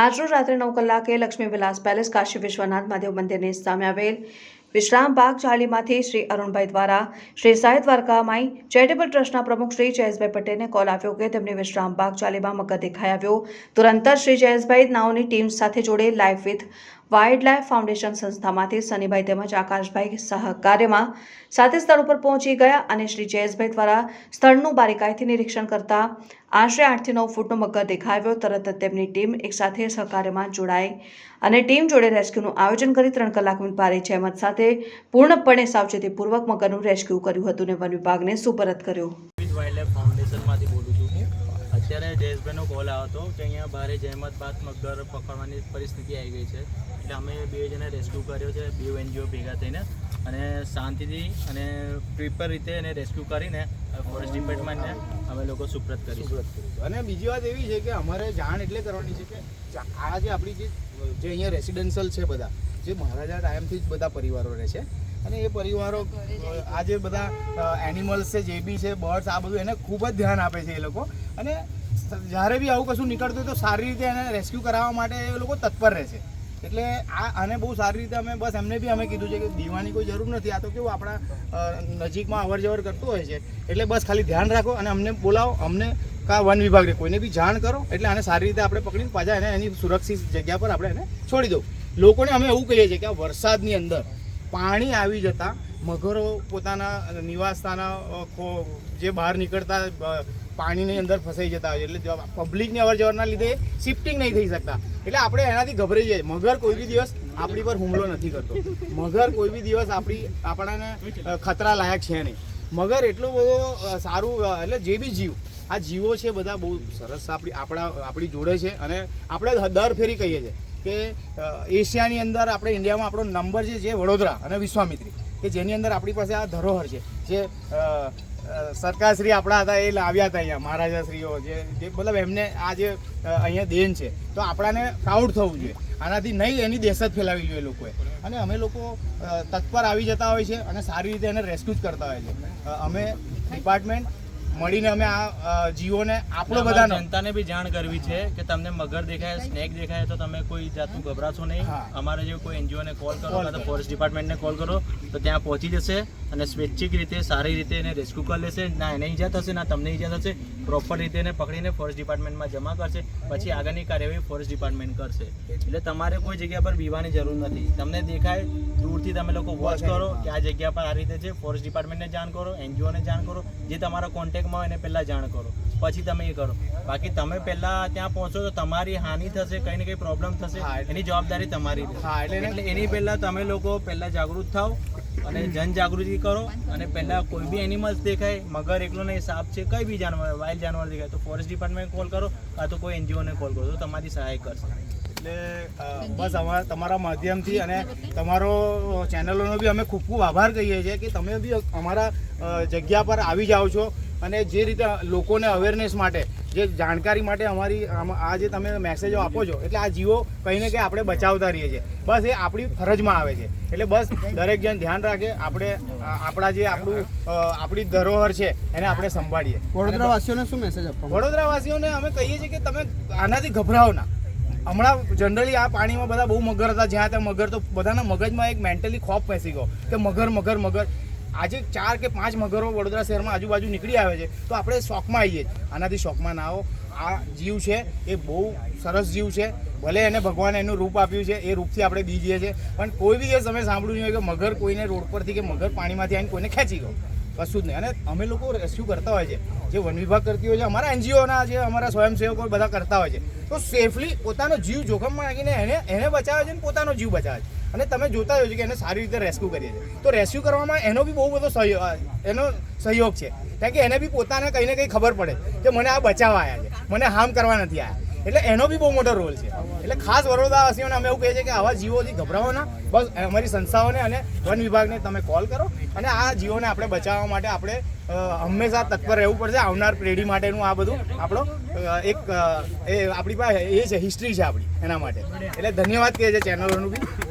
આજરોજ રાત્રે 9 કલાકે લક્ષ્મી વિલાસ પેલેસ કાશી વિશ્વનાથ મહાદેવ મંદિરની સામે આવેલ વિશ્રામ બાગ ચાલીમાંથી શ્રી અરુણભાઈ દ્વારા શ્રી સાઈ દ્વારકામાઈ ચેરિટેબલ ટ્રસ્ટના પ્રમુખ શ્રી જયેશભાઈ પટેલને કોલ આવ્યો કે તેમની વિશ્રામ બાગ ચાલીમાં મગર દેખાઈ આવ્યો। તુરંત જ શ્રી જયેશભાઈ નાઓની ટીમ સાથે જોડે Life with Wild Life Foundation સંસ્થામાંથી સનીભાઈ તેમજ આકાશભાઈ સહકાર્યમાં સાથે સ્થળ ઉપર પહોંચી ગયા અને શ્રી જયેશભાઈ દ્વારા સ્થળનું બારીકાઈથી નિરીક્ષણ કરતા આશરે 8 થી 9 ફૂટનો મગર દેખાયો। તરત જ તેમની ટીમ એકસાથે સહકાર્યમાં જોડાઈ અને ટીમ જોડે રેસ્ક્યુનું આયોજન કરી 3 કલાકની ભારે જહેમત સાથે પૂર્ણપણે સાવચેતીપૂર્વક મગરનું રેસ્ક્યુ કર્યું હતું અને વન વિભાગને સુપરત કર્યું। વાઇલ્ડ લાઈફ ફાઉન્ડેશનમાંથી બોલું છું હું। અત્યારે જયેશભાઈનો કોલ આવ્યો હતો કે અહીંયા ભારે જહેમત બાદ મગર પકડવાની પરિસ્થિતિ આવી ગઈ છે, એટલે અમે 2 જણે રેસ્ક્યુ કર્યો છે, 2 NGO ભેગા થઈને અને શાંતિથી અને પ્રિપેર રીતે એને રેસ્ક્યુ કરીને ફોરેસ્ટ ડિપાર્ટમેન્ટને અમે લોકો સુપ્રત કરીશું। અને બીજી વાત એવી છે કે અમારે જાણ એટલે કરવાની છે કે આ જે આપણી જે અહીંયા રેસિડેન્શિયલ છે બધા જે મહારાજા ટાઈમથી જ બધા પરિવારો રહે છે અને એ પરિવારો આ જે બધા એનિમલ્સ છે જે બી છે બર્ડ્સ આ બધું એને ખૂબ જ ધ્યાન આપે છે એ લોકો અને જ્યારે બી આવું કશું નીકળતું હોય તો સારી રીતે એને રેસ્ક્યુ કરાવવા માટે એ લોકો તત્પર રહે છે। એટલે આને બહુ સારી રીતે અમે બસ એમને બી અમે કીધું છે કે દીવાની કોઈ જરૂર નથી, આ તો કેવું આપણા નજીકમાં અવર જવર કરતું હોય છે, એટલે બસ ખાલી ધ્યાન રાખો અને અમને બોલાવો, અમને વન વિભાગને કોઈને બી જાણ કરો એટલે આને સારી રીતે આપણે પકડીને પાછા એને એની સુરક્ષિત જગ્યા પર આપણે એને છોડી દઉં। લોકોને અમે એવું કહીએ છીએ કે આ વરસાદની અંદર પાણી આવી જતાં મગરો પોતાના નિવાસસ્થાના જે બહાર નીકળતા પાણીની અંદર ફસાઈ જતા હોય એટલે પબ્લિકની અવર જવરના લીધે શિફ્ટિંગ નહીં થઈ શકતા, એટલે આપણે એનાથી ગભરાઈ જઈએ। મગર કોઈ બી દિવસ આપણી પર હુમલો નથી કરતો, મગર કોઈ બી દિવસ આપણને ખતરા લાયક છે નહીં। મગર એટલો બધો સારું એટલે જે બી જીવ આ જીવો છે બધા બહુ સરસ આપણી જોડે છે અને આપણે દર ફેરી કહીએ છીએ કે એશિયાની અંદર આપણે ઇન્ડિયામાં આપણો નંબર છે વડોદરા અને વિશ્વામિત્રી કે જેની અંદર આપણી પાસે આ ધરોહર છે જે સરકારશ્રી આપણા હતા એ લાવ્યા હતા અહીંયા મહારાજાશ્રીઓ જે મતલબ એમને આ જે અહીંયા દેન છે તો આપણાને પ્રાઉડ થવું જોઈએ, આનાથી નહીં એની દહેશત ફેલાવી જોઈએ લોકોએ અને અમે લોકો તત્પર આવી જતા હોય છે અને સારી રીતે એને રેસ્ક્યુ જ કરતા હોય છે। અમે ડિપાર્ટમેન્ટ મળીને અમે આ જીવોને આપણો બધા જનતાને બી જાણ કરવી છે કે તમને મગર દેખાય, સ્નેક દેખાય તો તમે કોઈ જાતનું ગભરાશો નહીં। અમારે જે કોઈ NGOને કોલ કરો અથવા ફોરેસ્ટ ડિપાર્ટમેન્ટને કોલ કરો તો ત્યાં પહોંચી જશે અને સ્વૈચ્છિક રીતે સારી રીતે એને રેસ્ક્યુ કરી લેશે, ના એને ઈજા થશે ના તમને ઈજા થશે, પ્રોપર રીતે એને પકડીને ફોરેસ્ટ ડિપાર્ટમેન્ટમાં જમા કરશે, પછી આગળની કાર્યવાહી ફોરેસ્ટ ડિપાર્ટમેન્ટ કરશે। એટલે તમારે કોઈ જગ્યા પર બીવાની જરૂર નથી, તમને દેખાય દૂરથી તમે લોકો વોચ કરો કે આ જગ્યા પર આ રીતે છે, ફોરેસ્ટ ડિપાર્ટમેન્ટને જાણ કરો, NGOને જાણ કરો, જે તમારા કોન્ટેક્ટમાં હોય એને પહેલાં જાણ કરો, પછી તમે એ કરો। બાકી તમે પહેલાં ત્યાં પહોંચો તો તમારી હાનિ થશે, કંઈ ને કંઈ પ્રોબ્લેમ થશે, એની જવાબદારી તમારી રહેશે। એટલે એની પહેલાં તમે લોકો પહેલાં જાગૃત થાઓ અને જનજાગૃતિ કરો અને પહેલાં કોઈ બી એનિમલ્સ દેખાય, મગર એકલો નહીં, સાપ છે, કંઈ બી જાનવર વાઇલ્ડ જાનવર દેખાય તો ફોરેસ્ટ ડિપાર્ટમેન્ટ કોલ કરો કાં તો કોઈ NGOને કોલ કરો તો તમારી સહાય કરશે। એટલે બસ તમારા માધ્યમથી અને તમારો ચેનલોનો બી અમે ખૂબ ખૂબ આભાર કહીએ છીએ કે તમે બી અમારા જગ્યા પર આવી જાઓ છો અને જે રીતે લોકોને અવેરનેસ માટે જે જાણકારી માટે અમારી આ જે તમે મેસેજો આપો છો એટલે આ જીવો કંઈ ને કંઈ આપણે બચાવતા રહીએ છીએ, બસ એ આપણી ફરજમાં આવે છે। એટલે બસ દરેક જણ ધ્યાન રાખે, આપણે આપણી ધરોહર છે એને આપણે સંભાળીએ। વડોદરાવાસીઓને શું મેસેજ આપો? વડોદરાવાસીઓને અમે કહીએ છીએ કે તમે આનાથી ગભરાઓ ના। હમણાં જનરલી આ પાણીમાં બધા બહુ મગર હતા, જ્યાં ત્યાં મગર, તો બધાના મગજમાં એક મેન્ટલી ખોફ બેસી ગયો કે મગર આજે 4 કે 5 મગરો વડોદરા શહેરમાં આજુબાજુ નીકળી આવે છે તો આપણે શોખમાં આવીએ, આનાથી શોખમાં ના આવો। આ જીવ છે એ બહુ સરસ જીવ છે, ભલે એને ભગવાને એનું રૂપ આપ્યું છે એ રૂપથી આપણે બીજીએ છીએ, પણ કોઈ બી દિવસ તમે સાંભળ્યું નહીં હોય કે મગર કોઈને રોડ પરથી કે મગર પાણીમાંથી આવીને કોઈને ખેંચી ગયો, કશું જ નહીં। અને અમે લોકો રેસ્ક્યુ કરતા હોય છે, જે વન વિભાગ કરતી હોય છે, અમારા NGOના જે અમારા સ્વયંસેવકો બધા કરતા હોય છે, તો સેફલી પોતાનો જીવ જોખમમાં નાખીને એને બચાવે છે અને પોતાનો જીવ બચાવે છે। અને તમે જોતા હોય છો કે એને સારી રીતે રેસ્ક્યુ કરીએ છીએ તો રેસ્ક્યુ કરવામાં એનો બી બહુ બધો સહયોગ છે, કારણ કે એને બી પોતાને કંઈ ને કંઈ ખબર પડે કે મને આ બચાવવા આવ્યા છે, મને હાર્મ કરવા નથી આવ્યા, એટલે એનો બી બહુ મોટો રોલ છે। એટલે ખાસ વડોદરાવાસીઓને અમે એવું કહીએ છીએ કે આવા જીવોથી ગભરાવો ના, બસ અમારી સંસ્થાઓને અને વન વિભાગને તમે કોલ કરો અને આ જીવોને આપણે બચાવવા માટે આપણે હંમેશા તત્પર રહેવું પડશે। આવનાર પેઢી માટેનું આ બધું આપણો એક આપણી પાસે એ છે, હિસ્ટ્રી છે આપણી એના માટે। એટલે ધન્યવાદ કહે છે ચેનલોનું બી।